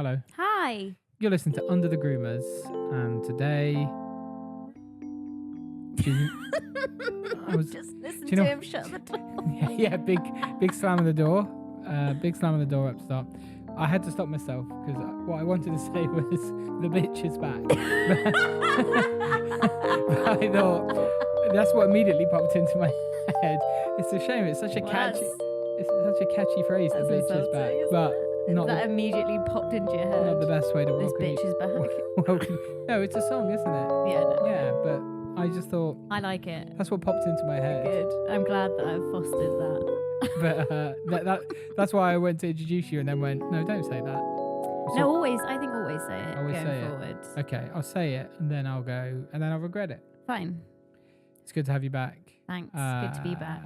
Hello. Hi. You're listening to Under the Groomers, and today... I was just listening to him shut the door. yeah, big slam of the door. Big slam of the door up stop. I had to stop myself because what I wanted to say was the bitch is back. But I thought that's what immediately popped into my head. It's a shame. It's such a catchy phrase. The bitch is back, but not that immediately popped into your head. Not the best way to welcome. This bitch is back. Welcome. No, it's a song, isn't it? Yeah. No. Yeah, but I just thought I like it. That's what popped into my head. Good. I'm glad that I've fostered that. But that's why I went to introduce you and then went, no, don't say that. No, always. I think always say it. Always going say forward. it. Okay, I'll say it and then I'll go and then I'll regret it. Fine. It's good to have you back. Thanks. Good to be back.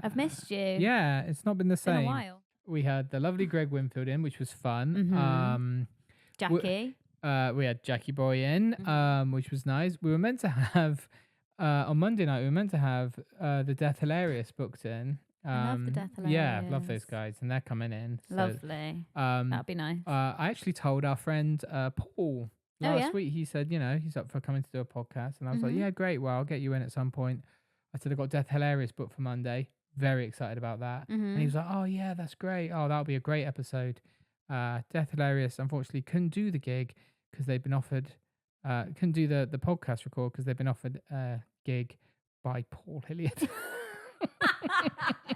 I've missed you. Yeah, it's not been the same. Been a while. We had the lovely Greg Winfield in, which was fun. Mm-hmm. Jackie. We had Jackie Boy in, which was nice. We were meant to have on Monday night. We were meant to have the Death Hilarious booked in. I love the Death Hilarious. Yeah, love those guys, and they're coming in. So, lovely. That'd be nice. I actually told our friend Paul last week. He said, he's up for coming to do a podcast, and I was like, yeah, great. Well, I'll get you in at some point. I said I got Death Hilarious booked for Monday. Very excited about that. And he was like, oh yeah, that's great. Oh, that'll be a great episode. Death Hilarious unfortunately couldn't do the gig because they've been offered couldn't do the podcast record because they've been offered a gig by Paul Hilliard.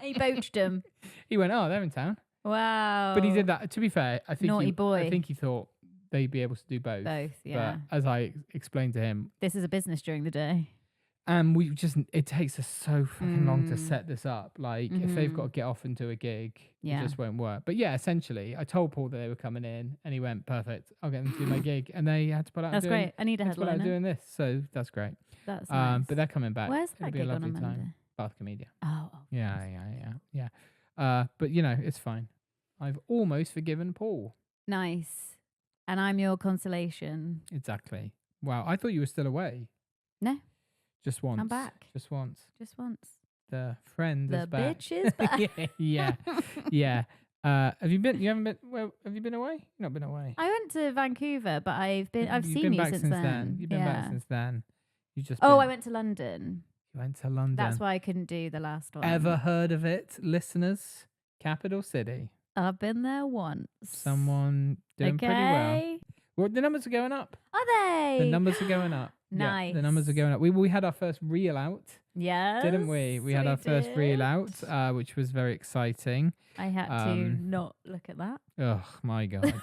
He poached him. He went, oh, they're in town. Wow. But he did that. To be fair, I think naughty boy. I think he thought they'd be able to do both. Yeah. But as I explained to him, this is a business during the day. And it takes us so fucking long to set this up. Like, if they've got to get off and do a gig, it just won't work. But yeah, essentially, I told Paul that they were coming in, and he went, perfect, I'll get them to do my gig. And they had to put out That's great. I need a headliner. doing this, so that's great. That's nice. But they're coming back. Where's that It'll be gig a on lovely a time. Monday? Bath Comedia. Oh. Yeah. But, it's fine. I've almost forgiven Paul. Nice. And I'm your consolation. Exactly. Wow, I thought you were still away. No. Just once. I'm back. Just once. The friend the is back. bitch is back. yeah. Have you been? You haven't been? Well, have you been away? You've not been away. I went to Vancouver, but I've You've seen been you back since then. You've been back since then. You just. I went to London. You went to London. That's why I couldn't do the last one. Ever heard of it, listeners? Capital City. I've been there once. Someone doing pretty well. Well, the numbers are going up. Are they? The numbers are going up. Nice. Yeah, the numbers are going up. We had our first reel out. Yes. Didn't we? We had our first reel out, which was very exciting. I had to not look at that. Oh, my God.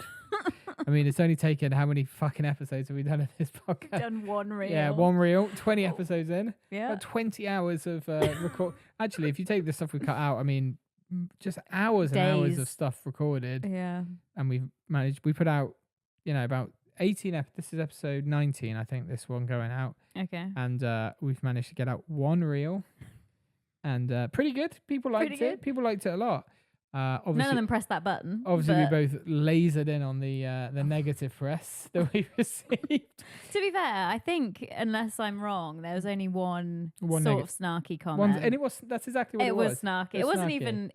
I mean, it's only taken how many fucking episodes have we done of this podcast? We've done one reel. Yeah, one reel, 20 episodes in. Yeah. About 20 hours of record. Actually, if you take the stuff we cut out, I mean, just hours and hours of stuff recorded. Yeah. And we put out, about 18 this is episode 19, I think, this one going out. Okay. And we've managed to get out one reel. And pretty good. People liked it. People liked it a lot. Obviously, none of them pressed that button. Obviously, we both lasered in on the negative press that we received. To be fair, I think, unless I'm wrong, there was only one sort of snarky comment. And that's exactly what it was. It was snarky. It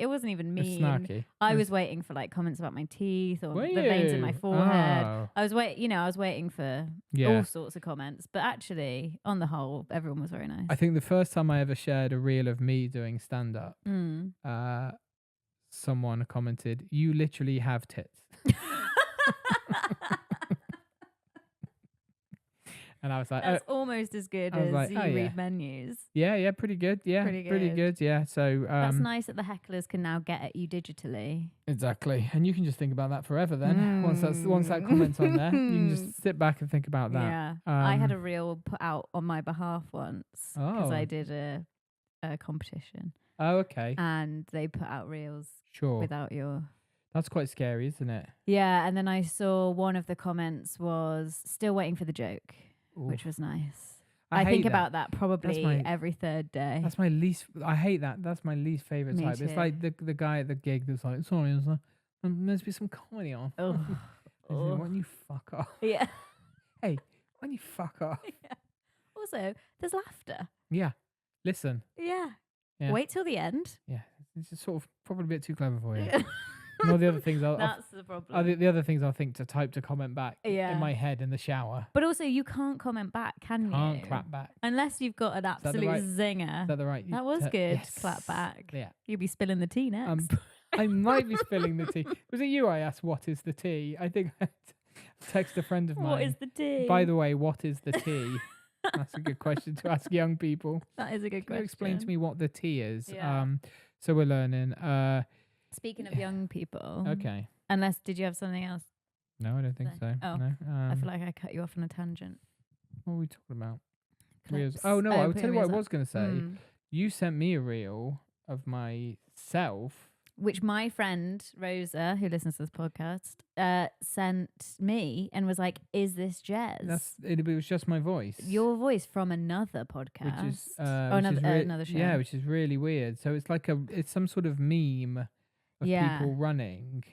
wasn't even mean. It's snarky. I was waiting for comments about my teeth or the veins in my forehead. Oh. I was waiting for all sorts of comments. But actually, on the whole, everyone was very nice. I think the first time I ever shared a reel of me doing stand up, someone commented, "You literally have tits." And I was like, that's almost as good as you read menus. Yeah, pretty good. Yeah, pretty good. Yeah, so that's nice that the hecklers can now get at you digitally. Exactly, and you can just think about that forever. Then once that comment's on there, you can just sit back and think about that. Yeah, I had a reel put out on my behalf once because I did a competition. Oh, okay. And they put out reels without your... That's quite scary, isn't it? Yeah, and then I saw one of the comments was still waiting for the joke, which was nice. I think about that probably every third day. That's my least... I hate that. That's my least favourite type. Too. It's like the guy at the gig that's like, sorry, there must be some comedy on. Oh. Why don't you fuck off? Yeah. Hey, why don't you fuck off? Yeah. Also, there's laughter. Yeah. Listen. Yeah. Yeah. Wait till the end. Yeah, it's just sort of probably a bit too clever for you. And all the other things That's the problem. The other things I'll think to type to comment back in my head in the shower. But also, you can't comment back, can you? Can't clap back. Unless you've got an absolute zinger. Is that the right? That was good. Yes. Clap back. Yeah. You'll be spilling the tea next. I might be spilling the tea. Was it you I asked, what is the tea? I think I text a friend of mine. What is the tea? By the way, what is the tea? That's a good question to ask young people. That is a good question. Explain to me what the tea is. Yeah. So we're learning. Speaking of young people. Okay. Did you have something else? No, I don't think so. Oh, no. I feel like I cut you off on a tangent. What were we talking about? Reels. Oh, no, I will tell you what I was going to say. You sent me a reel of myself. Which my friend, Rosa, who listens to this podcast, sent me and was like, is this Jez? It was just my voice. Your voice from another podcast. Which is, another show. Yeah, which is really weird. So it's like it's some sort of meme of people running.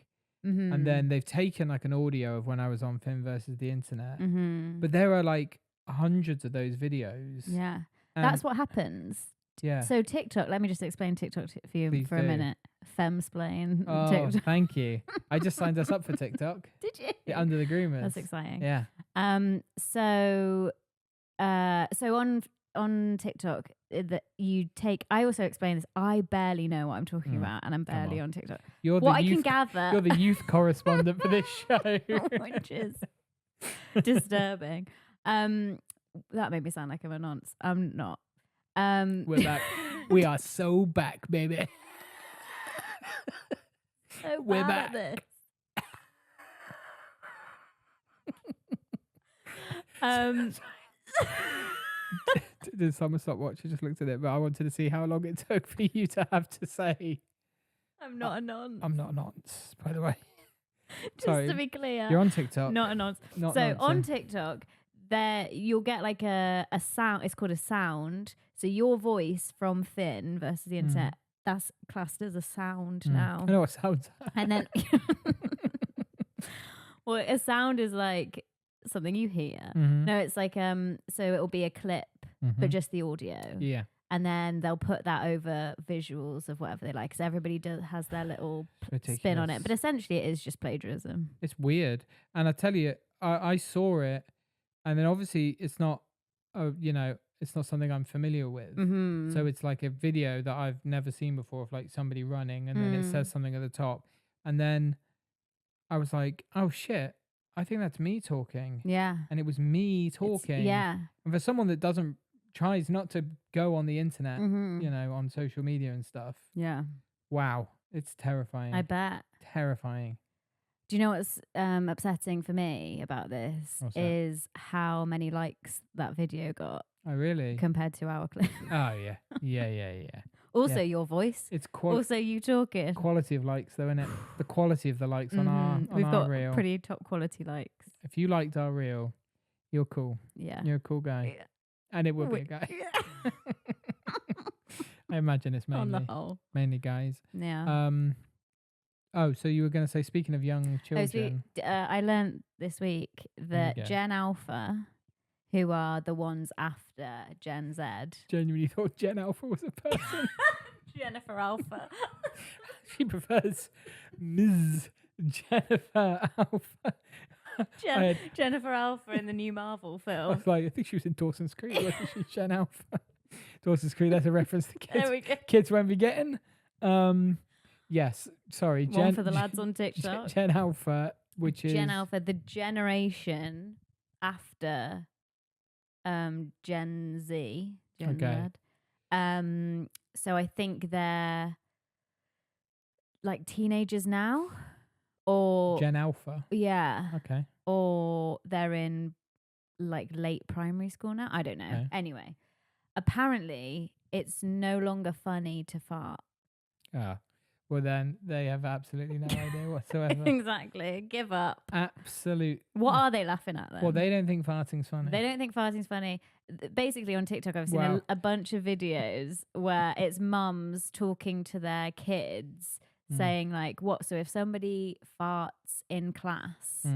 Mm-hmm. And then they've taken like an audio of when I was on Flynn versus the internet. Mm-hmm. But there are like hundreds of those videos. Yeah. That's what happens. Yeah. So TikTok, let me just explain TikTok for you for a minute. Femsplain. Oh, TikTok. Thank you. I just signed us up for TikTok. Did you? Yeah, under the Groomers. That's exciting. Yeah. So on TikTok that you take. I also explain this. I barely know what I'm talking about, and I'm barely on TikTok. I can gather. You're the youth correspondent for this show, which is disturbing. That made me sound like I'm a nonce. I'm not. We're back. We are so back, baby. So we're bad back. At this. Did Summer stopwatch? I just looked at it, but I wanted to see how long it took for you to have to say. I'm not a nonce. I'm not a nonce, by the way. Just to be clear, you're on TikTok. Not a nonce. On TikTok, there you'll get like a sound. It's called a sound. So your voice from Flynn versus the internet. That's classed as a sound now. I know what sounds. And then, well, a sound is like something you hear. Mm-hmm. No, it's like so it'll be a clip, but just the audio. Yeah. And then they'll put that over visuals of whatever they like, because everybody has their little spin on it. But essentially, it is just plagiarism. It's weird, and I tell you, I saw it, and then obviously it's not, it's not something I'm familiar with. Mm-hmm. So it's like a video that I've never seen before of like somebody running, and then it says something at the top, and then I was like, oh shit, I think that's me talking. Yeah. And it was me talking. Yeah. And for someone that tries not to go on the internet, on social media and stuff. Yeah. Wow. It's terrifying. I bet. Terrifying. Do you know what's upsetting for me about this is how many likes that video got. Oh, really? Compared to our clip. Oh, yeah. Yeah. Also, your voice. It's also you talking. Quality of likes, though, isn't it? The quality of the likes on our We've got reel. Pretty top quality likes. If you liked our reel, you're cool. Yeah. You're a cool guy. Yeah. And it will be a guy. Yeah. I imagine it's mainly guys. Yeah. So you were going to say, speaking of young children. I learned this week that Gen Alpha, who are the ones after Gen Z. Genuinely thought Gen Alpha was a person. Jennifer Alpha. She prefers Ms. Jennifer Alpha. Jennifer Alpha in the new Marvel film. I think she was in Dawson's Creek. Wasn't she? Gen Alpha. Dawson's Creek, that's a reference to kids. There we go. Kids won't be getting. Yes, sorry. One for the lads on TikTok. Gen Alpha, which is... Gen Alpha, the generation after Gen Z. Gen Z. So I think they're like teenagers now. Or Gen Alpha. Yeah. Okay. Or they're in like late primary school now. I don't know. Okay. Anyway, apparently it's no longer funny to fart. Ah. Well, then they have absolutely no idea whatsoever. Exactly. Give up. Absolute. What are they laughing at then? Well, they don't think farting's funny. They don't think farting's funny. Basically, on TikTok, I've seen a bunch of videos where it's mums talking to their kids saying like, what? So if somebody farts in class,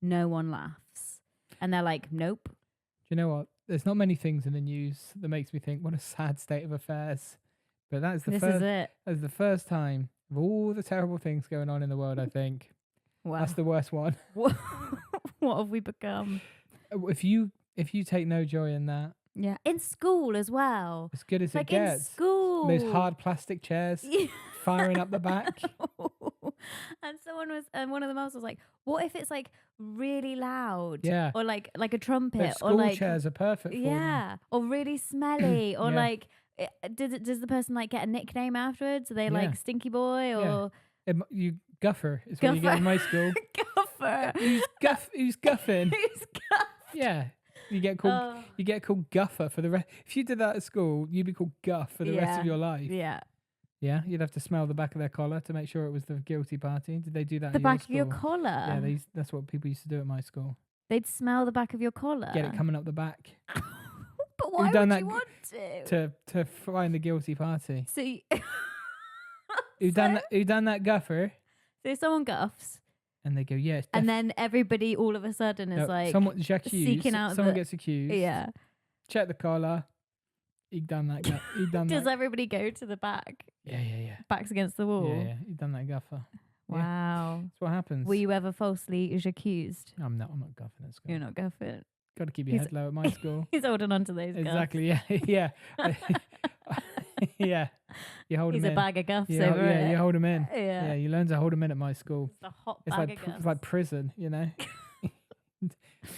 no one laughs. And they're like, nope. Do you know what? There's not many things in the news that makes me think, what a sad state of affairs. But that's the first time Of all the terrible things going on in the world, I think that's the worst one. What have we become? If you take no joy in that. Yeah, in school as well. As good as it In gets. school. Those hard plastic chairs firing up the back. And one of the mums was like, "What if it's like really loud? Yeah. Or like a trumpet, Those school or like chairs are perfect for them. or really smelly, or Yeah. like does the person like get a nickname afterwards? Are they like Stinky Boy or you Guffer is what you get in my school. Guffer? Who's guffing? Who's guff? Yeah. You get called Guffer for the rest. If you did that at school, you'd be called Guff for the rest of your life. Yeah. Yeah, you'd have to smell the back of their collar to make sure it was the guilty party. Did they do that? The at back your of school? your collar. Yeah, that's what people used to do at my school. They'd smell the back of your collar. Get it coming up the back. But why would you want to? To find the guilty party. So Who done that, Guffer? So someone guffs. And they go, yes. And then everybody all of a sudden is like seeking out someone gets accused. Yeah. Check the collar. He done that. He done Does that. everybody go to the back? Yeah. Backs against the wall. Yeah. He done that, Guffer. Wow. Yeah. That's what happens. Were you ever falsely accused? I'm not guffing at school. You're not guffing. Got to keep your head low at my school. He's holding on to those guffs. Exactly. Yeah. Yeah. You hold him in. He's a bag of guffs Yeah, over it. you hold him in. Yeah. You learn to hold him in at my school. It's a hot bag of guffs. It's like prison, you know.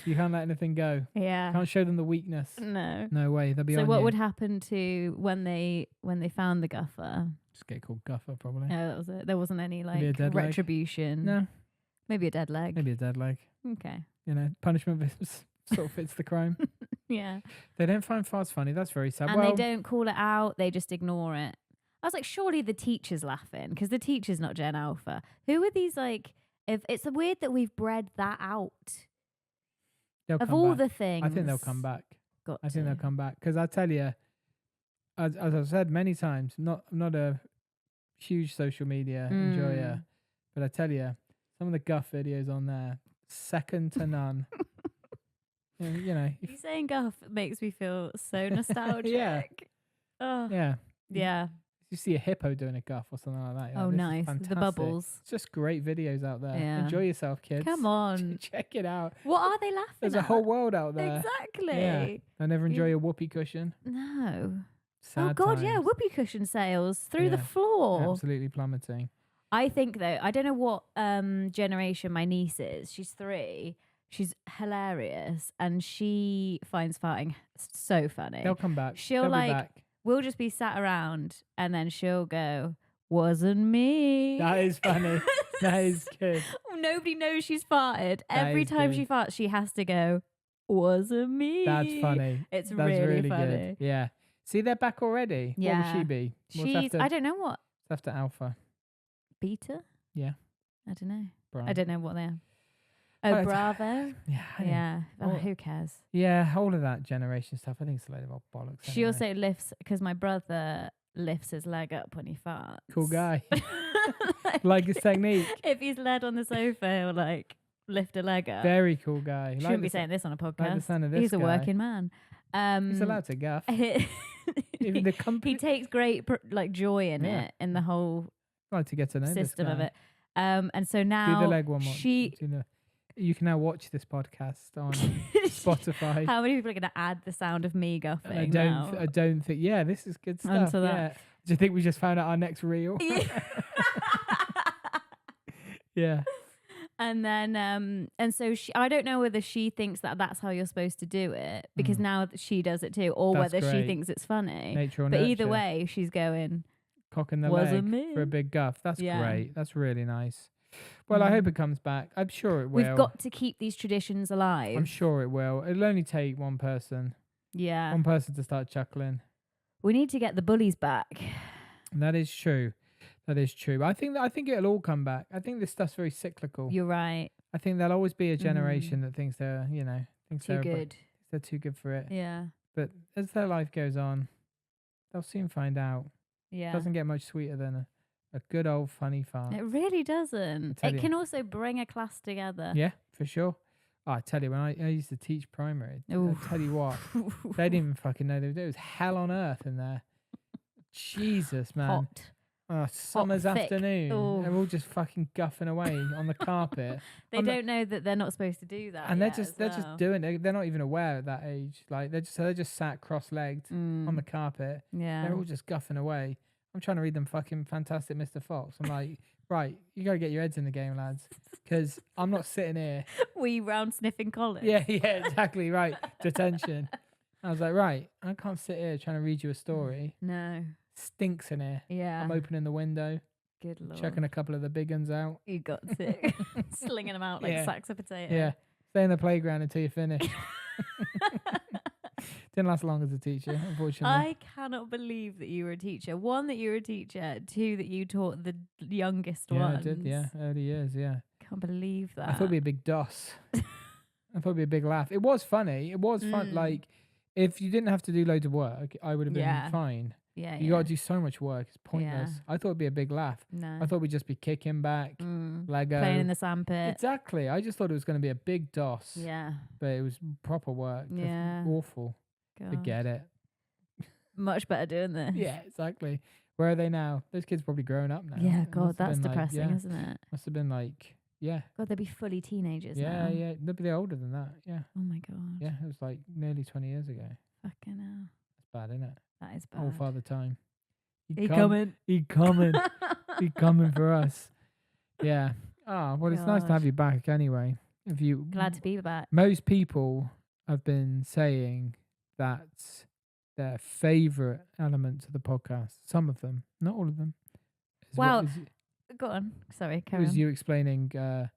You can't let anything go. Yeah. Can't show them the weakness. No. No way. They'll be on So what you. would happen to when they found the guffer? Just get called Guffer, probably. No, that was it. There wasn't any like a dead leg. retribution. No. Maybe a dead leg. Maybe a dead leg. Okay. You know, punishment sort of fits the crime. Yeah. They don't find farts funny. That's very sad. And they don't call it out. They just ignore it. I was like, surely the teacher's laughing because the teacher's not Gen Alpha. Who are these like? If it's weird that we've bred that out. Of all the things. I think they'll come back. I think they'll come back because I tell you, as I've said many times, I'm not a huge social media enjoyer, but I tell you, some of the guff videos on there, second to none. You know, you saying guff makes me feel so nostalgic. Yeah. Oh. Yeah. Yeah. You see a hippo doing a guff or something like that. Oh, nice. The bubbles. It's just great videos out there. Yeah. Enjoy yourself, kids. Come on. Check it out. What are they laughing There's at? a whole world out there. Exactly. Yeah. I never enjoy a whoopee cushion. No. Sad oh, God, times. yeah. Whoopee cushion sales through the floor. Absolutely plummeting. I think, though, I don't know what generation my niece is. She's 3. She's hilarious. And she finds farting so funny. They'll come back. She'll They'll like... be back. We'll just be sat around and then she'll go, wasn't me. That is funny. That is good. Nobody knows she's farted. That Every is time good. she farts, she has to go, wasn't me. That's funny. It's That's really funny. good. Yeah. See, they're back already. Yeah. What would she be? She's, I don't know what. After Alpha. Beta? Yeah. I don't know. Brian. I don't know what they are. Oh, Bravo? Yeah. Yeah. Oh, who cares? Yeah, all of that generation stuff. I think it's a load of old bollocks. She anyway. also lifts, because my brother lifts his leg up when he farts. Cool guy. like his technique. If he's led on the sofa, he'll like lift a leg up. Very cool guy. Shouldn't be saying this on a podcast. Like the sound of this He's a guy. working man. He's allowed to guff. Even the company. He takes great joy in it, in the whole I'd like to get to know system this of guy. it. And so now do the leg one more. You can now watch this podcast on Spotify. How many people are going to add the sound of me guffing? I don't think. Yeah, this is good stuff. Onto that. Yeah. Do you think we just found out our next reel? Yeah. And then, and so I don't know whether she thinks that that's how you're supposed to do it because now she does it too, or That's whether she great. thinks it's funny. Nature or but nurture. either way, she's going. Cocking the Wasn't leg me. for a big guff. That's Yeah. great. That's really nice. Well, I hope it comes back. I'm sure it will. We've got to keep these traditions alive. I'm sure it will. It'll only take one person. Yeah. One person to start chuckling. We need to get the bullies back. That is true. That is true. I think it'll all come back. I think this stuff's very cyclical. You're right. I think there'll always be a generation that thinks they're, thinks Too they're good. They're too good for it. Yeah. But as their life goes on, they'll soon find out. Yeah. It doesn't get much sweeter than a good old funny fart. It really doesn't. It you. can also bring a class together. Yeah, for sure. Oh, I tell you, when I used to teach primary, I tell you what, they didn't even fucking know they were doing. It was hell on earth in there. Jesus, man. Hot. summer's afternoon. Ooh. They're all just fucking guffing away on the carpet. They don't know that they're not supposed to do that. And they're just doing it. They're not even aware at that age. Like they're just sat cross-legged on the carpet. Yeah. They're all just guffing away. I'm trying to read them fucking Fantastic Mr. Fox. I'm like, right, you got to get your heads in the game, lads, because I'm not sitting here. We round sniffing collars. Yeah, exactly right. Detention. I was like, right, I can't sit here trying to read you a story. No. Stinks in here. Yeah. I'm opening the window. Good lord. Checking a couple of the big ones out. You got to. Slinging them out like sacks of potato. Yeah. Stay in the playground until you finish. Didn't last long as a teacher, unfortunately. I cannot believe that you were a teacher. One, that you were a teacher. Two, that you taught the youngest ones. Yeah, I did. Yeah, early years. Yeah. Can't believe that. I thought it'd be a big DOS. I thought it'd be a big laugh. It was funny. It was fun. Like, if you didn't have to do loads of work, I would have been fine. Yeah, you got to do so much work. It's pointless. Yeah. I thought it'd be a big laugh. No. I thought we'd just be kicking back, Lego. Playing in the sandpit. Exactly. I just thought it was going to be a big DOS. Yeah. But it was proper work. Yeah. Awful. God. Forget it. Much better doing this. Yeah, exactly. Where are they now? Those kids are probably grown up now. Yeah, God, that's depressing, isn't it? Must have been like, God, they'd be fully teenagers now. Yeah. They're older than that. Yeah. Oh my God. Yeah, it was like nearly 20 years ago. Fucking hell. That's bad, isn't it? That is bad. All father time. He coming. He coming. He coming for us. Yeah. Well, it's nice to have you back anyway. Glad to be back. Most people have been saying that their favourite element of the podcast, some of them, not all of them. Wow. Go on. Sorry, carry on. It was you explaining bad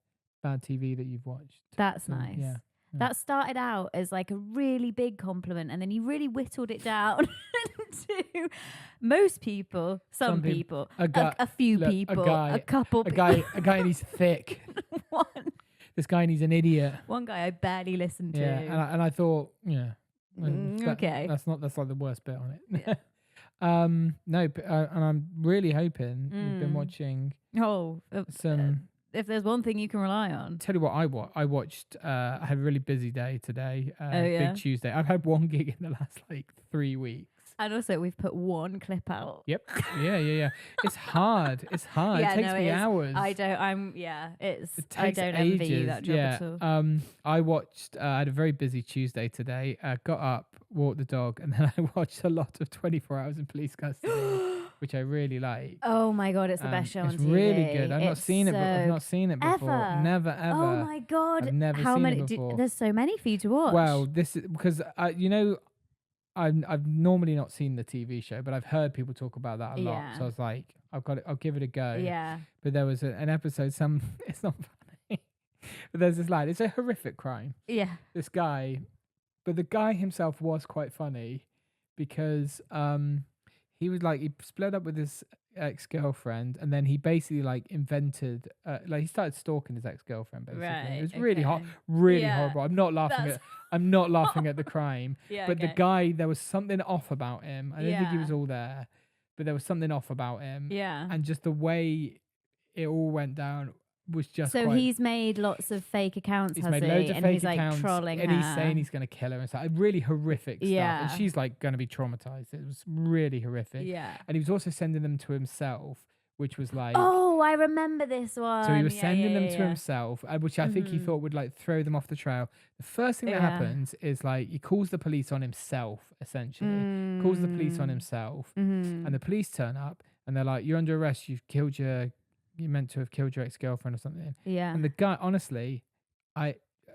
TV that you've watched. That's nice. Yeah. That started out as like a really big compliment, and then you really whittled it down to most people, some people, a few people, a couple people. A guy and he's thick. One. This guy and he's an idiot. One guy I barely listened to. Yeah, and I thought, okay. That's like the worst bit on it. Yeah. No, and I'm really hoping you've been watching some... if there's one thing you can rely on. Tell you what I watched. I had a really busy day today. Big Tuesday. I've had one gig in the last 3 weeks. And also we've put one clip out. Yep. Yeah. It's hard. It takes me hours. I don't envy you that job at all. I watched, I had a very busy Tuesday today. Got up, walked the dog, and then I watched a lot of 24 Hours in Police Custody. Which I really like. Oh my God, it's the best show on TV. It's really good. I've not seen it before. Ever. Never ever. Oh my God. I've never seen it before. There's so many for you to watch. Well, this is because I've normally not seen the TV show, but I've heard people talk about that a lot. So I was like, I'll give it a go. Yeah. But there was an episode. It's not funny, but there's this lad. It's a horrific crime. Yeah. This guy, but the guy himself was quite funny because he was he split up with his ex-girlfriend, and then he basically invented he started stalking his ex-girlfriend basically. Right, it was really hot, really horrible. I'm not laughing at the crime. But the guy, there was something off about him. I don't think he was all there, but there was something off about him. Yeah. And just the way it all went down was just he's made lots of fake accounts, he's made loads of fake accounts, trolling and her. he's saying he's going to kill her and stuff. Really horrific stuff. Yeah. And she's going to be traumatized. It was really horrific. Yeah. And he was also sending them to himself, which was oh, I remember this one. So he was sending them to himself, which I think he thought would throw them off the trail. The first thing that happens is he calls the police on himself, essentially. Calls the police on himself, and the police turn up and they're like, "You're under arrest. You meant to have killed your ex-girlfriend or something." Yeah. And the guy, honestly,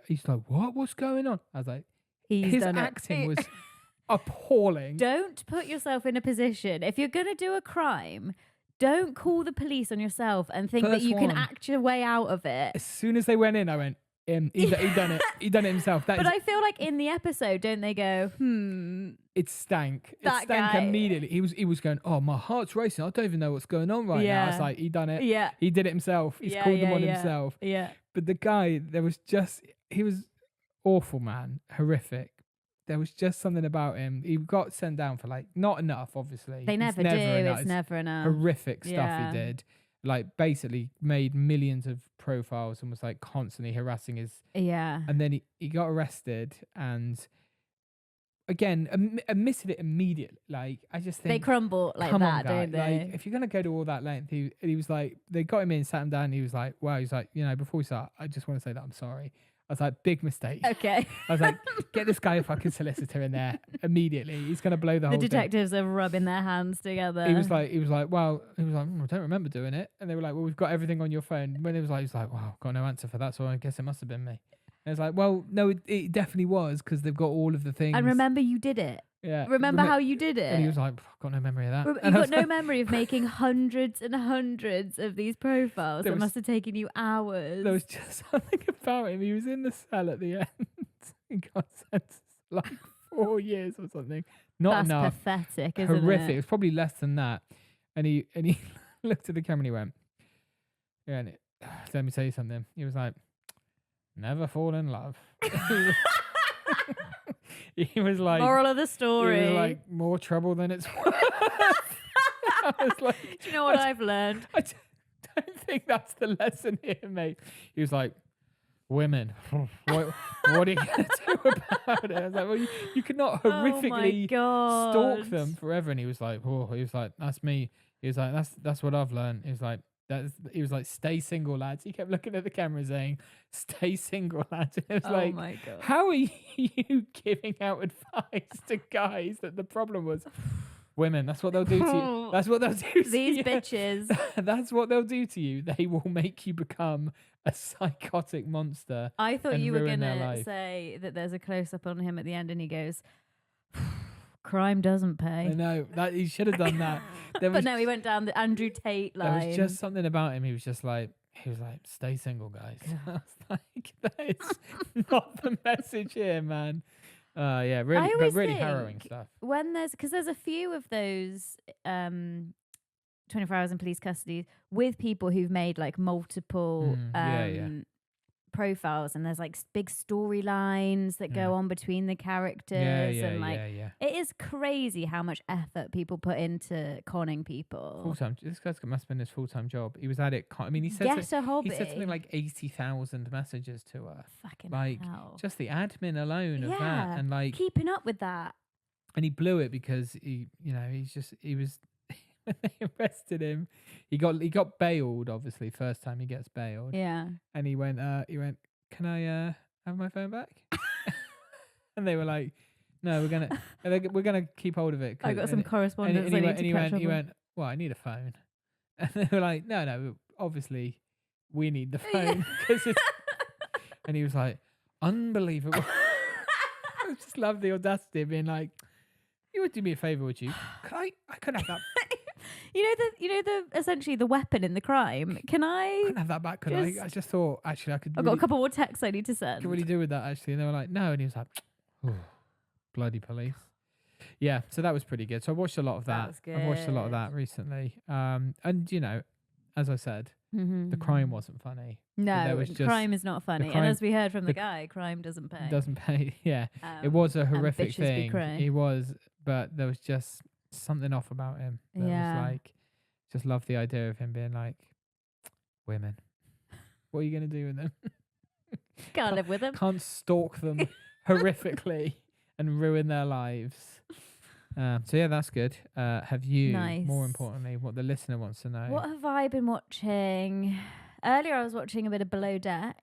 he's like, "What? What's going on?" I was like, his acting was appalling. Don't put yourself in a position. If you're going to do a crime, don't call the police on yourself and think that you can act your way out of it. As soon as they went in, I went, he done it. He done it himself. But I feel like in the episode, don't they go, It stank. It stank guy. immediately. He was going, "Oh, my heart's racing. I don't even know what's going on right now." I was like, he done it. Yeah. He did it himself. He's called them on himself. Yeah. But the guy, he was awful, man. Horrific. There was just something about him. He got sent down for not enough, obviously. They never do. It's never enough. Horrific stuff he did. Basically made millions of profiles and was constantly harassing his... Yeah. And then he got arrested, and again, admitted it immediately. Like, I just think they crumble like come that, on, guy. don't they? Like, if you're gonna go to all that length, he was like, they got him in, sat him down, and he was like, wow, he's like, before we start, I just want to say that I'm sorry. I was like, big mistake. Okay. I was like, get this guy a fucking solicitor in there immediately. He's gonna blow the whole detectives thing. are rubbing their hands together. He was like, well, I don't remember doing it. And they were like, well, we've got everything on your phone. When he was like, wow, I've got no answer for that, so I guess it must have been me. And it's like, well, no, it definitely was, because they've got all of the things. And remember, you did it. Yeah. Remember how you did it. And he was like, I've got no memory of that. You've got no memory of making hundreds and hundreds of these profiles. It must have taken you hours. There was just something about him. He was in the cell at the end. He got sentenced like 4 years or something. Not enough. That's pathetic, isn't it? Horrific. It was probably less than that. And he looked at the camera and he went, yeah, let me tell you something. He was like, never fall in love. He was like, moral of the story. He was like, more trouble than it's worth. I was like, do you know what I've learned? I don't think that's the lesson here, mate. He was like, women, what are you going to do about it? I was like, well, you could not horrifically stalk them forever. And he was like, that's me. He was like, that's what I've learned. He was like, stay single, lads. He kept looking at the camera saying, stay single, lads. And it was like, my God. How are you giving out advice to guys that the problem was women? That's what they'll do to you. That's what they'll do to these you. bitches. That's what they'll do to you. They will make you become a psychotic monster. I thought you were going to say that there's a close-up on him at the end and he goes, crime doesn't pay. I know. He should have done that. But no, he went down the Andrew Tate line. There was just something about him. He was like, stay single, guys. I was like, that is not the message here, man. Yeah, really harrowing stuff. When because there's a few of those 24 hours in police custody with people who've made like multiple profiles, and there's like big storylines that go on between the characters, it is crazy how much effort people put into conning people. Full-time. This guy's must have been his full-time job. He was at it. I mean, he said a hobby. He said something like 80,000 messages to her. Fucking like hell. Just the admin alone of that, and like keeping up with that. And he blew it because he was. When they arrested him, he got bailed. Obviously, first time he gets bailed. Yeah. And he went, can I have my phone back? And they were like, no, we're gonna keep hold of it. I got some correspondence. And he went, well, I need a phone. And they were like, no, obviously we need the phone because it's. And he was like, unbelievable. I just love the audacity of being like, you would do me a favor, would you? I could have that. You know the essentially the weapon in the crime. Can I? Couldn't have that back, could I? I just thought actually I could. I've got a couple more texts I need to send. Could really do with that actually, and they were like, no, and he was like, oh, bloody police. Yeah, so that was pretty good. So I watched a lot of that. Was good. I've watched a lot of that recently. And as I said, the crime wasn't funny. No, crime is not funny. And as we heard from the guy, crime doesn't pay. Doesn't pay. Yeah, it was a horrific thing. It was, but there was just something off about him. That was like, just love the idea of him being like, women. What are you going to do with them? Can't live with them. Can't stalk them horrifically and ruin their lives. So yeah, that's good. Have you, more importantly, what the listener wants to know? What have I been watching? Earlier I was watching a bit of Below Deck.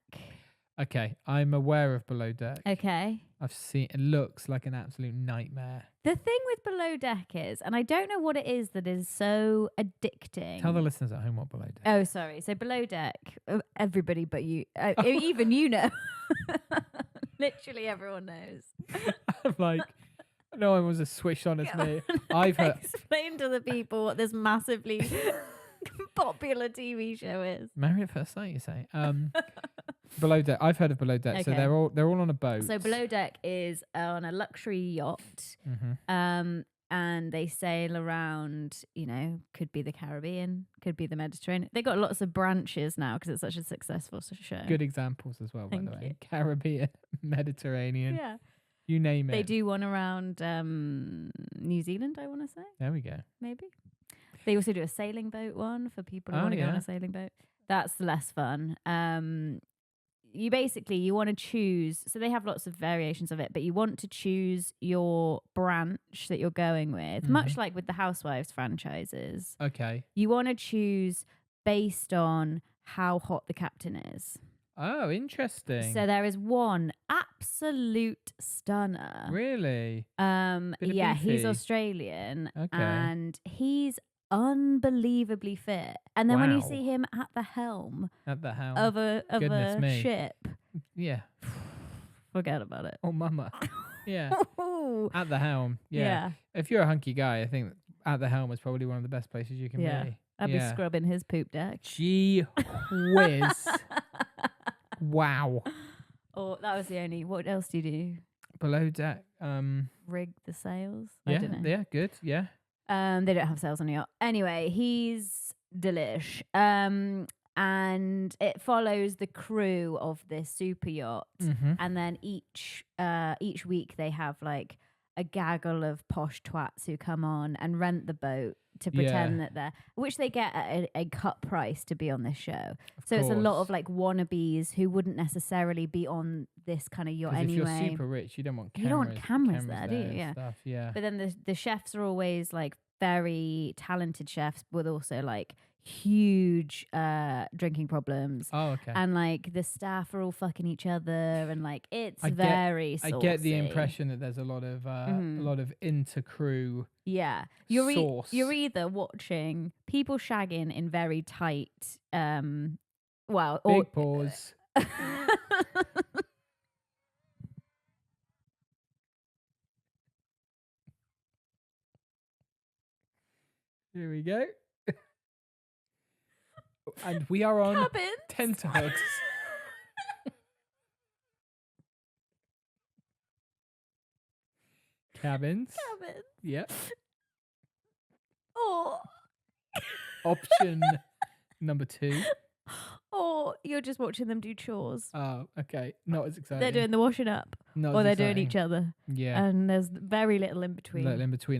Okay, I'm aware of Below Deck. Okay. I've seen, it looks like an absolute nightmare. The thing with Below Deck is, and I don't know what it is that is so addicting. Tell the listeners at home what Below Deck. Oh, sorry. So Below Deck, everybody but you, even you know. Literally everyone knows. I'm like, no one was as switched on as me. I've heard. Explain to the people what this massively popular TV show is. Married at First Sight, you say? Below Deck. I've heard of Below Deck. Okay. So they're all on a boat. So Below Deck is on a luxury yacht, and they sail around. Could be the Caribbean, could be the Mediterranean. They got lots of branches now because it's such a successful show. Good examples as well, by the way. Caribbean, Mediterranean. Yeah. You name it. They do one around New Zealand, I want to say. There we go. Maybe. They also do a sailing boat one for people who want to go on a sailing boat. That's less fun. you want to choose. So they have lots of variations of it, but you want to choose your branch that you're going with, much like with the Housewives franchises. Okay. You want to choose based on how hot the captain is. Oh, interesting. So there is one absolute stunner. Really? Yeah, he's Australian, and he's unbelievably fit. And then when you see him at the helm of a ship, yeah, forget about it. Oh, mama. Yeah. At the helm. Yeah. If you're a hunky guy, I think at the helm is probably one of the best places you can be. I'd be scrubbing his poop deck. Gee whiz. Wow. Oh, that was the only. What else do you do? Below deck. Rig the sails. Yeah, I don't know. Yeah, good. Yeah. They don't have sails on the yacht. Anyway, he's delish. And it follows the crew of this super yacht, and then each week they have like a gaggle of posh twats who come on and rent the boat to pretend that they're, which they get at a cut price to be on this show. So it's a lot of like wannabes who wouldn't necessarily be on this kind of yacht anyway. If you're super rich, you don't want cameras. You don't want cameras there, do you? Yeah. Stuff, yeah. But then the chefs are always like very talented chefs with also like huge drinking problems. Oh, okay. And like the staff are all fucking each other, and like it's very saucy. I get the impression that there's a lot of inter-crew. Yeah, you're either watching people shagging in very tight big pause. Here we go. And we are on tenterhooks. Cabins. Yep. Oh. Option number 2. Or you're just watching them do chores. Oh, okay. Not as exciting. They're doing the washing up. Or they're doing each other. Yeah. And there's very little in between.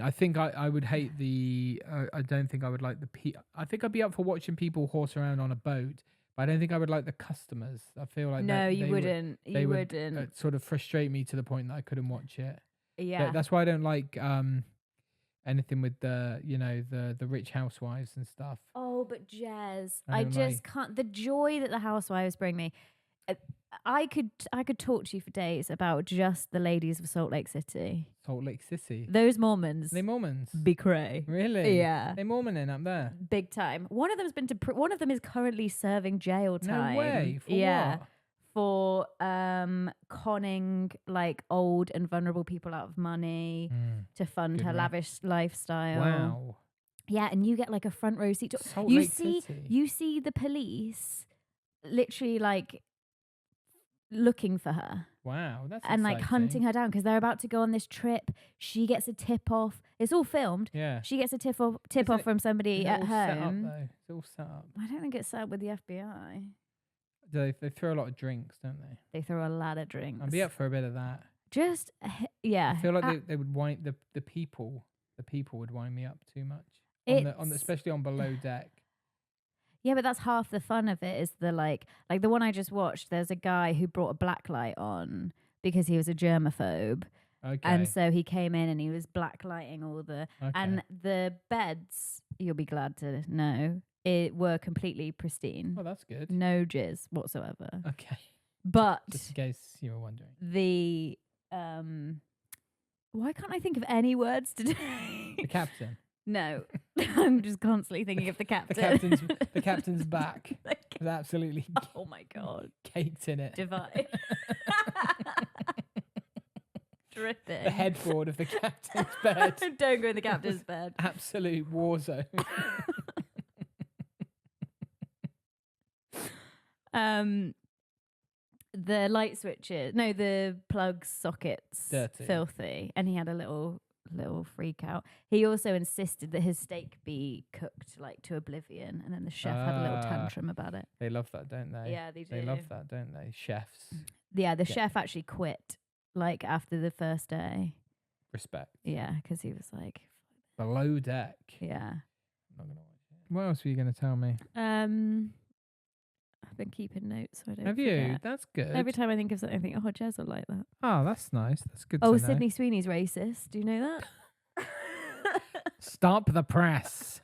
I think I would hate the... I don't think I would like the... I think I'd be up for watching people horse around on a boat, but I don't think I would like the customers. I feel like... No, you wouldn't. You wouldn't. Would sort of frustrate me to the point that I couldn't watch it. Yeah. That's why I don't like... anything with the the rich housewives and stuff. Oh, but Jez, I just can't. The joy that the housewives bring me. I could talk to you for days about just the ladies of Salt Lake City. Salt Lake City. Those Mormons. They Mormons. Be cray. Really? Yeah. They Mormoning up there. Big time. One of them's been to. One of them is currently serving jail time. No way. For what? For conning like old and vulnerable people out of money to fund her lavish lifestyle. Wow. Yeah, and you get like a front row seat. You see the police literally like looking for her. Wow, that's and exciting. Like hunting her down because they're about to go on this trip. She gets a tip off. It's all filmed. Yeah. She gets a tip off from somebody at home. Set up, though? It's all set up. I don't think it's set up with the FBI. They throw a lot of drinks, don't they? They throw a lot of drinks. I'd be up for a bit of that. Just yeah. I feel like they would wind the people would wind me up too much. Especially on below deck. Yeah, but that's half the fun of it. Is the like the one I just watched. There's a guy who brought a black light on because he was a germaphobe. Okay. And so he came in and he was blacklighting all the and the beds. You'll be glad to know. Were completely pristine. Oh, that's good. No jizz whatsoever. Okay. But just in case you were wondering. The why can't I think of any words today? The captain. No. I'm just constantly thinking of the captain. the captain's back. With absolutely oh my god. Caked in it. Divide. Dripping. The headboard of the captain's bed. Don't go in the captain's bed. Absolute war zone. The light switches, the plug sockets, dirty, filthy, and he had a little freak out. He also insisted that his steak be cooked like to oblivion, and then the chef had a little tantrum about it. They love that, don't they? Yeah, they do. They love that, don't they? Chefs. Yeah, the chef actually quit like after the first day. Respect. Yeah, because he was like below deck. Yeah. I'm not gonna watch it. What else were you gonna tell me? I've been keeping notes so I don't Have forget. you? That's good. Every time I think of something, I think, oh, Jez will like that. Oh, that's nice. That's good to know. Sidney Sweeney's racist. Do you know that? Stop the press.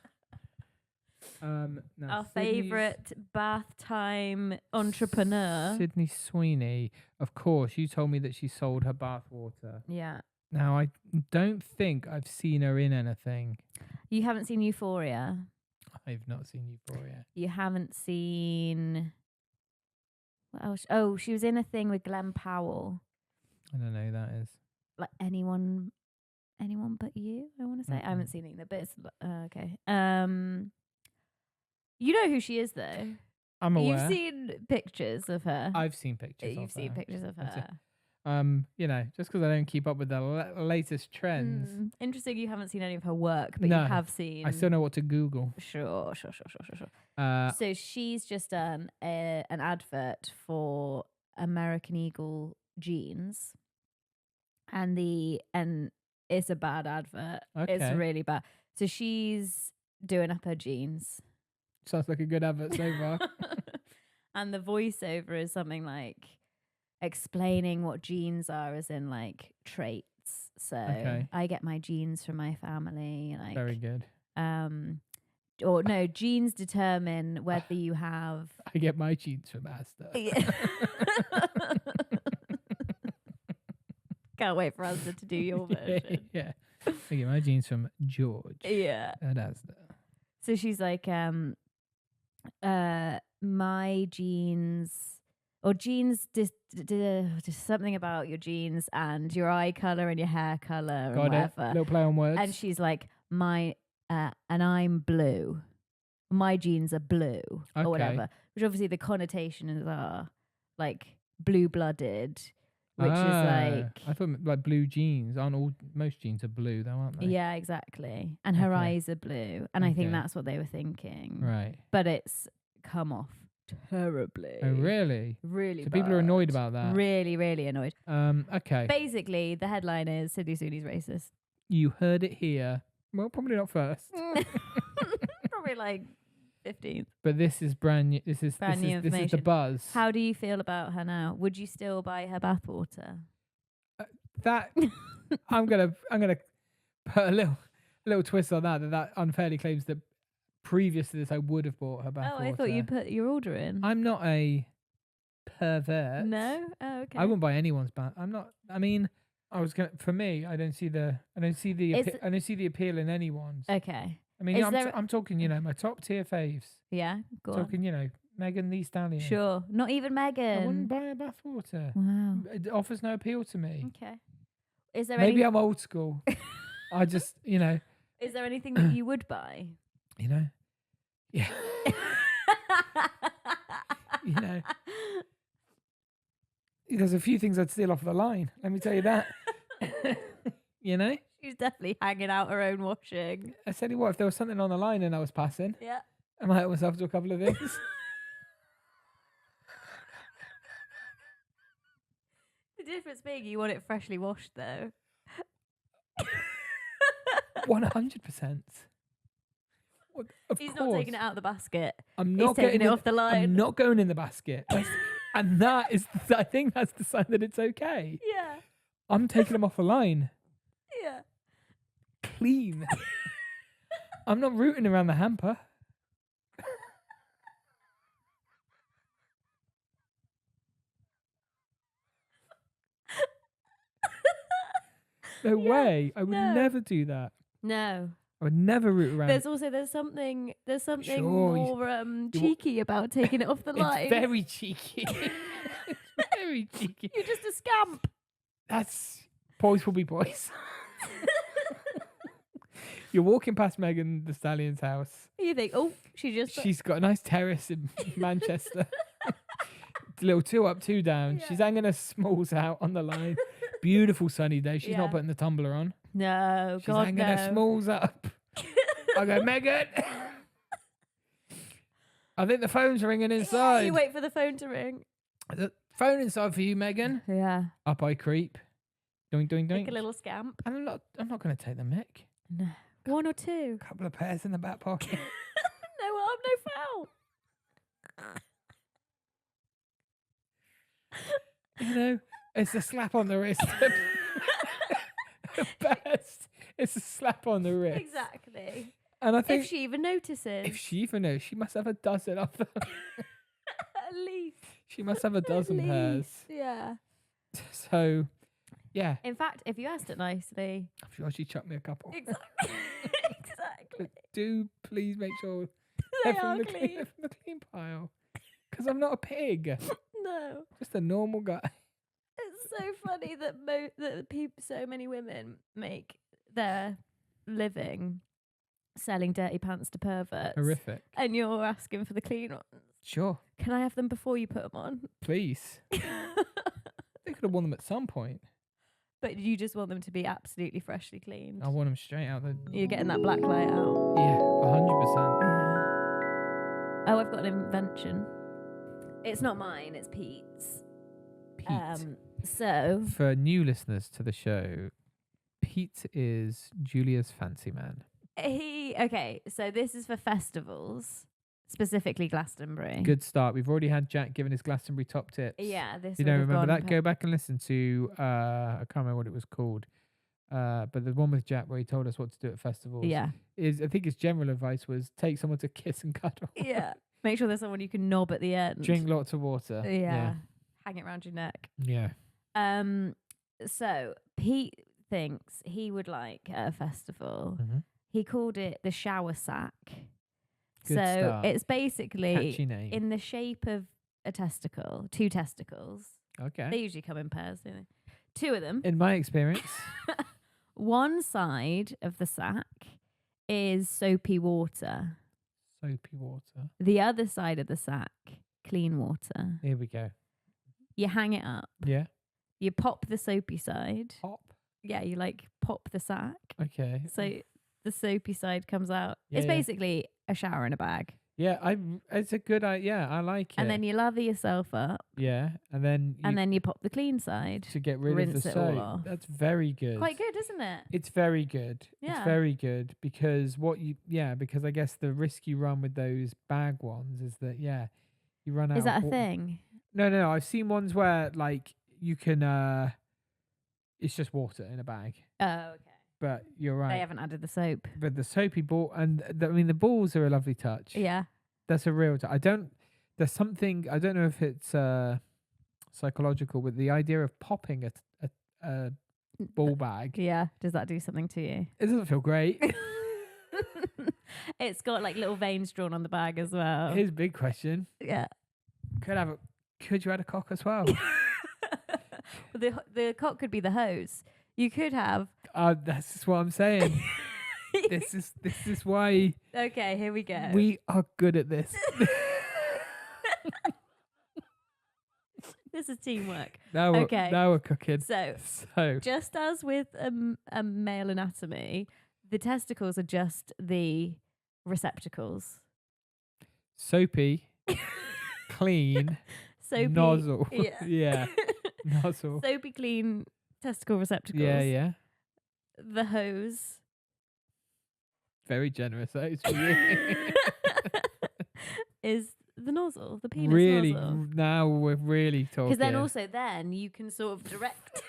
Our favourite bath time entrepreneur. Sidney Sweeney. Of course, you told me that she sold her bath water. Yeah. Now, I don't think I've seen her in anything. You haven't seen Euphoria? I've not seen Euphoria. You haven't seen... What else? Oh, she was in a thing with Glenn Powell. I don't know who that is. Like anyone but you, I want to say. I haven't seen either, but it's... okay. You know who she is, though. I'm aware. You've seen pictures of her. I've seen pictures You've seen pictures of her. Just because I don't keep up with the latest trends. Interesting you haven't seen any of her work, but you have seen... I still know what to Google. Sure. So she's just done an advert for American Eagle jeans. And it's a bad advert. Okay. It's really bad. So she's doing up her jeans. Sounds like a good advert so far. And the voiceover is something like explaining what genes are, as in like traits. So I get my genes from my family. Like, very good. Or no, genes determine whether you have... I get my genes from Asta. Can't wait for Asta to do your version. Yeah. I get my genes from George. Yeah. At Asta. So she's like, my genes... Or genes, just something about your genes and your eye color and your hair color. Got and it. Little play on words. And she's like, and I'm blue. My genes are blue, or whatever. Which obviously the connotations are like blue-blooded, which is like... I thought like blue jeans. Most jeans are blue though, aren't they? Yeah, exactly. And her eyes are blue. And I think that's what they were thinking. Right. But it's come off terribly. Oh, really? Really So bad. people are annoyed about that? Really, really annoyed. Okay. Basically, the headline is Sidney Sweeney's racist. You heard it here. Well, probably not first. Probably like 15th. But this is brand new. This is information. This is the buzz. How do you feel about her now? Would you still buy her bathwater? I'm gonna put a little twist on that unfairly claims that previous to this I would have bought her bathwater. Oh, I thought you'd put your order in. I'm not a pervert. No? Oh, okay. I wouldn't buy anyone's bath. I'm not. I mean, for me, I don't see the appeal in anyone's. Okay. I mean, I'm talking, my top tier faves. Yeah, go on. Talking, Megan Thee Stallion. Sure. Not even Megan. I wouldn't buy a bathwater. Wow. It offers no appeal to me. Okay. Is there Maybe I'm old school. I just, Is there anything that you would buy? Yeah. There's a few things I'd steal off the line. Let me tell you that. She's definitely hanging out her own washing. I tell you what, if there was something on the line and I was passing, I might help myself to a couple of things. The difference being you want it freshly washed, though. 100%. He's not taking it out of the basket. He's taking it off the line. I'm not going in the basket. And that is, I think that's the sign that it's okay. Yeah. I'm taking them off the line. Yeah. Clean. I'm not rooting around the hamper. No way. I would never do that. No. I would never root around. There's something more cheeky about taking it off the line. It's very cheeky. It's very cheeky. You're just a scamp. That's boys will be boys. You're walking past Megan Thee Stallion's house. You think, she's got a nice terrace in Manchester. Little 2 up, 2 down. Yeah. She's hanging her smalls out on the line. Beautiful sunny day. She's not putting the tumbler on. No, she's hanging her smalls up. I go, Megan. I think the phone's ringing inside. You wait for the phone to ring. The phone inside for you, Megan. Yeah. Up I creep. Doink, doink, doink. Like a little scamp. And I'm not going to take the mick. No. 1 or 2. A couple of pairs in the back pocket. No harm, no foul. You know, it's a slap on the wrist. At best, it's a slap on the wrist. Exactly. And I think if she even notices. If she even knows, she must have a dozen of them. At least. She must have a dozen pairs. Yeah. So, yeah. In fact, if you asked it nicely, I'm sure she chucked me a couple. Exactly. Exactly. But do please make sure They they're are from clean. the clean pile. Because I'm not a pig. No. Just a normal guy. It's so funny that so many women make their living selling dirty pants to perverts. Horrific. And you're asking for the clean ones. Sure. Can I have them before you put them on? Please. They could have worn them at some point. But you just want them to be absolutely freshly cleaned. I want them straight out the... You're getting that black light out. Yeah, 100%. Yeah. Oh, I've got an invention. It's not mine, it's Pete's. Pete. So... For new listeners to the show, Pete is Julia's fancy man. Okay, so this is for festivals, specifically Glastonbury. Good start. We've already had Jack giving his Glastonbury top tips. Yeah, this. You don't remember that? Go back and listen to I can't remember what it was called, but the one with Jack where he told us what to do at festivals. Yeah, I think his general advice was take someone to kiss and cuddle. Yeah, make sure there's someone you can knob at the end. Drink lots of water. Yeah, hang it around your neck. Yeah. So Pete thinks he would like at a festival. Mm-hmm. He called it the shower sack. Good start. It's basically Catchy name. in the shape of a testicle, 2 testicles. Okay. They usually come in pairs, don't they? 2 of them. In my experience. One side of the sack is soapy water. Soapy water. The other side of the sack, clean water. Here we go. You hang it up. Yeah. You pop the soapy side. Pop. Yeah, you like pop the sack. Okay. So the soapy side comes out. Yeah, it's basically a shower in a bag. Yeah, it's a good idea. I like it. And then you lather yourself up. Yeah, and then you pop the clean side to get rid of the it all soap. off. That's very good. Quite good, isn't it? It's very good. Yeah. It's very good because because I guess the risk you run with those bag ones is that you run out. Is that of a thing? No. I've seen ones where like you can it's just water in a bag. Oh, okay. But you're right. They haven't added the soap. But the soapy ball and the balls are a lovely touch. Yeah. That's a real there's something, I don't know if it's psychological, with the idea of popping a ball bag. Yeah. Does that do something to you? It doesn't feel great. It's got like little veins drawn on the bag as well. Here's a big question. Yeah. Could you add a cock as well? The cock could be the hose. You could have. That's just what I'm saying. This is why. Okay, here we go. We are good at this. This is teamwork. Now we're cooking. So just as with a male anatomy, the testicles are just the receptacles. Soapy, clean, soapy nozzle. Yeah. Nozzle. Soapy, clean testicle receptacles. Yeah. The hose. Very generous, that is for you. Is the nozzle, the penis really, nozzle. now we're really talking. Because then you can sort of direct.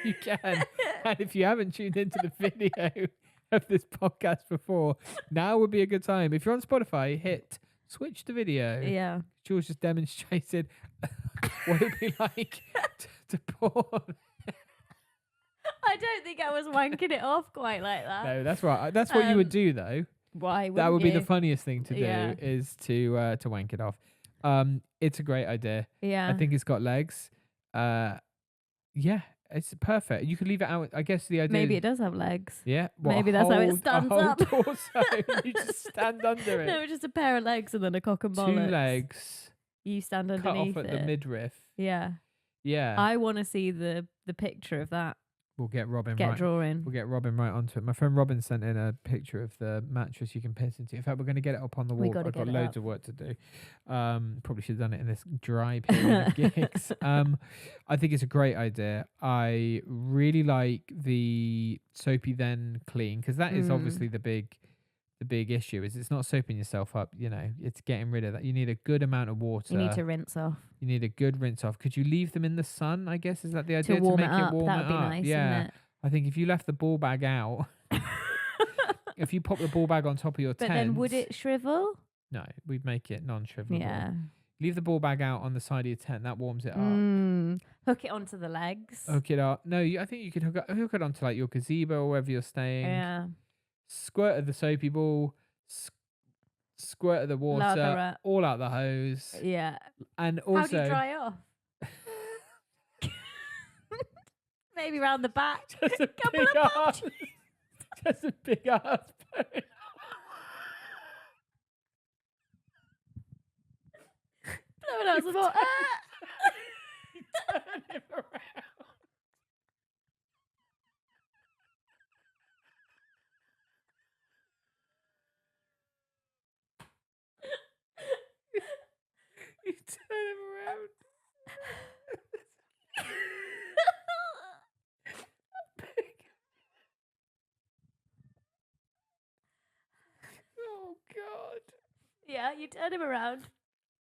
You can. And if you haven't tuned into the video of this podcast before, now would be a good time. If you're on Spotify, switch the video. Yeah. Jules just demonstrated what it'd be like to pour. I don't think I was wanking it off quite like that. No, that's right. That's what you would do, though. Why? That would you? be the funniest thing to do is to wank it off. It's a great idea. Yeah. I think it's got legs. Yeah, it's perfect. You could leave it out. I guess the idea. Maybe it does have legs. Yeah. Maybe that's how it stands up. Torso. You just stand under it. No, it's just a pair of legs and then a cock and bollocks. 2 legs. You stand Cut underneath off at it. the midriff. Yeah. Yeah. I want to see the picture of that. We'll get Robin drawing. We'll get Robin right onto it. My friend Robin sent in a picture of the mattress you can piss into. In fact, we're going to get it up on the wall. I've got loads of work to do. Probably should have done it in this dry period of gigs. I think it's a great idea. I really like the soapy then clean, because that is obviously the big the big issue. Is it's not soaping yourself up, it's getting rid of that. You need a good amount of water. You need to rinse off. You need a good rinse off. Could you leave them in the sun, I guess? Is that the idea? To warm make it up. Warm That it would be up? nice, Yeah. wouldn't it? I think if you left the ball bag out, if you pop the ball bag on top of your tent. But then would it shrivel? No, we'd make it non-shrivelable. Yeah. Leave the ball bag out on the side of your tent. That warms it up. Hook it onto the legs. Hook it up. No, I think you could hook it onto like your gazebo or wherever you're staying. Yeah. Squirt of the soapy ball. Squirt of the water. All out the hose. Yeah. And also. How do you dry off? Maybe round the back. Just a big ass. Just a big ass. Blowing out some more. You turn him around. You turn him around. Oh God. Yeah, you turn him around.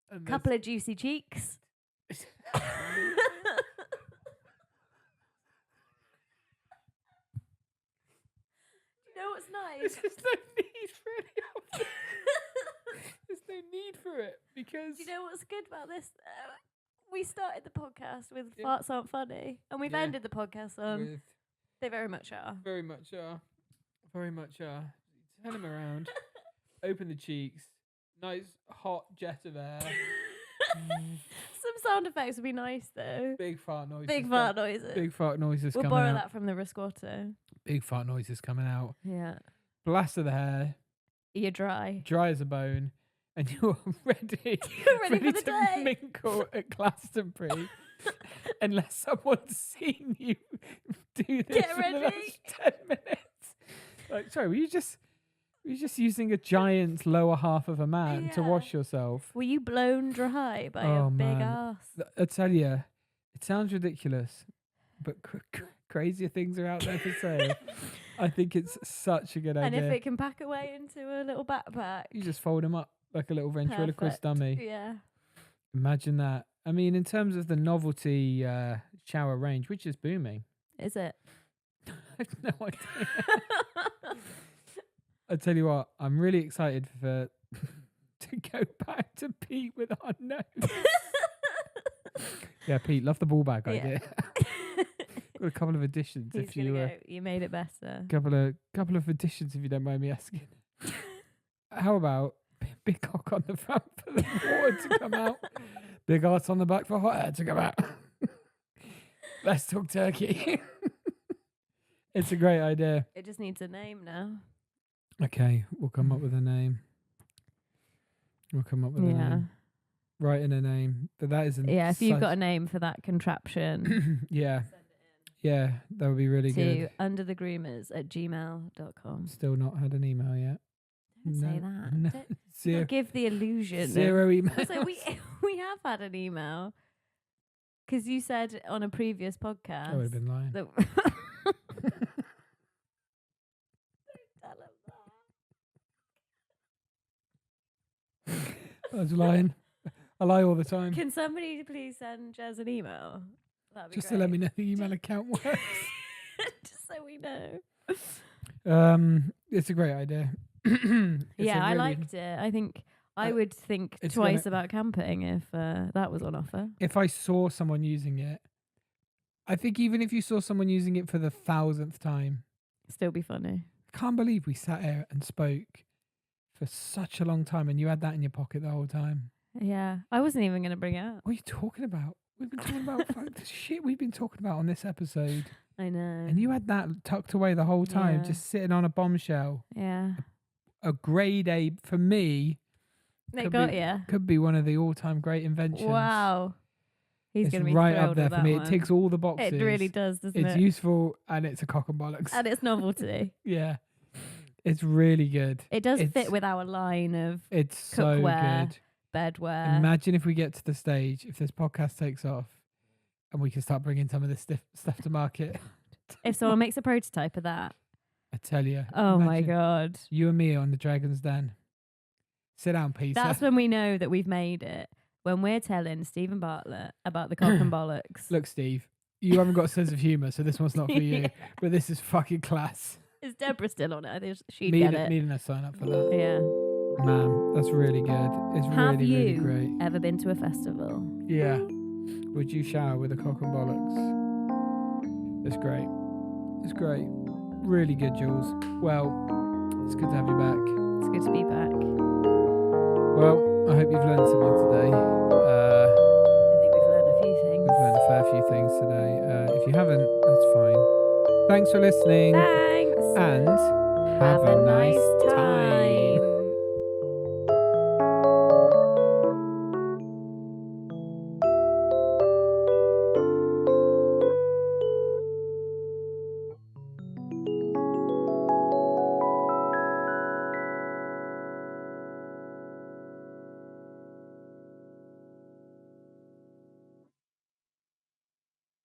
A couple of juicy cheeks. You know what's nice? There's no need for any of it. There's no need for it because. Do you know what's good about this? We started the podcast with farts aren't funny, and we've ended the podcast on they very much are. Very much are. Very much are. Turn them around. Open the cheeks. Nice hot jet of air. Some sound effects would be nice though. Big fart noises. Big fart noises. Big fart noises we'll coming out. We'll borrow that from the Risquotto. Big fart noises coming out. Yeah. Blast of the hair. You're dry. Dry as a bone. And you're ready. You're ready for the to day. Mingle at Glastonbury. Unless someone's seen you do this Get for the ready. last 10 minutes. Like, sorry, were you just using a giant lower half of a man to wash yourself? Were you blown dry by a big ass? I tell you, it sounds ridiculous, but crazier things are out there for sale. I think it's such a good idea. And if it can pack away into a little backpack. You just fold them up like a little ventriloquist dummy. Yeah. Imagine that. I mean, in terms of the novelty shower range, which is booming. Is it? I have no idea. I tell you what, I'm really excited to go back to Pete with our nose. Yeah, Pete, love the ball bag idea. Got a couple of additions He's if you you made it better. Couple of additions if you don't mind me asking. How about big cock on the front for the water to come out, big arse on the back for hot air to come out. Let's talk turkey. It's a great idea. It just needs a name now. Okay, we'll come up with a name. We'll come up with a name. Write in a name. But that isn't. Yeah, if you've got a name for that contraption. Yeah. Yeah, that would be really good. To underthegroomers@gmail.com. Still not had an email yet. Don't say that. No. Don't give the illusion. Zero emails. So we have had an email. Because you said on a previous podcast. I would have been lying. I was lying. I lie all the time. Can somebody please send Jez an email? That'd be just great. to let me know the email account works. Just so we know. It's a great idea. I liked it. I think I would think twice about camping if that was on offer. If I saw someone using it, I think even if you saw someone using it for the 1,000th time, still be funny. I can't believe we sat here and spoke for such a long time and you had that in your pocket the whole time. Yeah, I wasn't even going to bring it up. What are you talking about? We've been talking about the shit we've been talking about on this episode. I know. And you had that tucked away the whole time, just sitting on a bombshell. Yeah. A grade A for me. It got you. Could be one of the all-time great inventions. Wow. He's going to be right up there for me. One. It ticks all the boxes. It really does, doesn't it? It's useful and it's a cock and bollocks. And it's novelty. Yeah. It's really good. It does fit with our line of it's cookware, so good. Bedwear. Imagine if we get to the stage, if this podcast takes off and we can start bringing some of this stuff to market. If someone makes a prototype of that I tell you. Oh my God. You and me on the Dragon's Den. Sit down, Peter. That's when we know that we've made it. When we're telling Stephen Bartlett about the cock and bollocks. Look, Steve, you haven't got a sense of humour, so this one's not for you. But this is fucking class. Is Deborah still on it? I think she'd get it. Needing a sign up for that. Yeah. Man, that's really good. It's Have really, you really great. ever been to a festival? Yeah. Would you shower with a cock and bollocks? It's great. It's great. Really good, Jules. Well, it's good to have you back. It's good to be back. Well, I hope you've learned something today. I think we've learned a few things. We've learned a fair few things today. If you haven't, that's fine. Thanks for listening. Thanks. And have a nice time.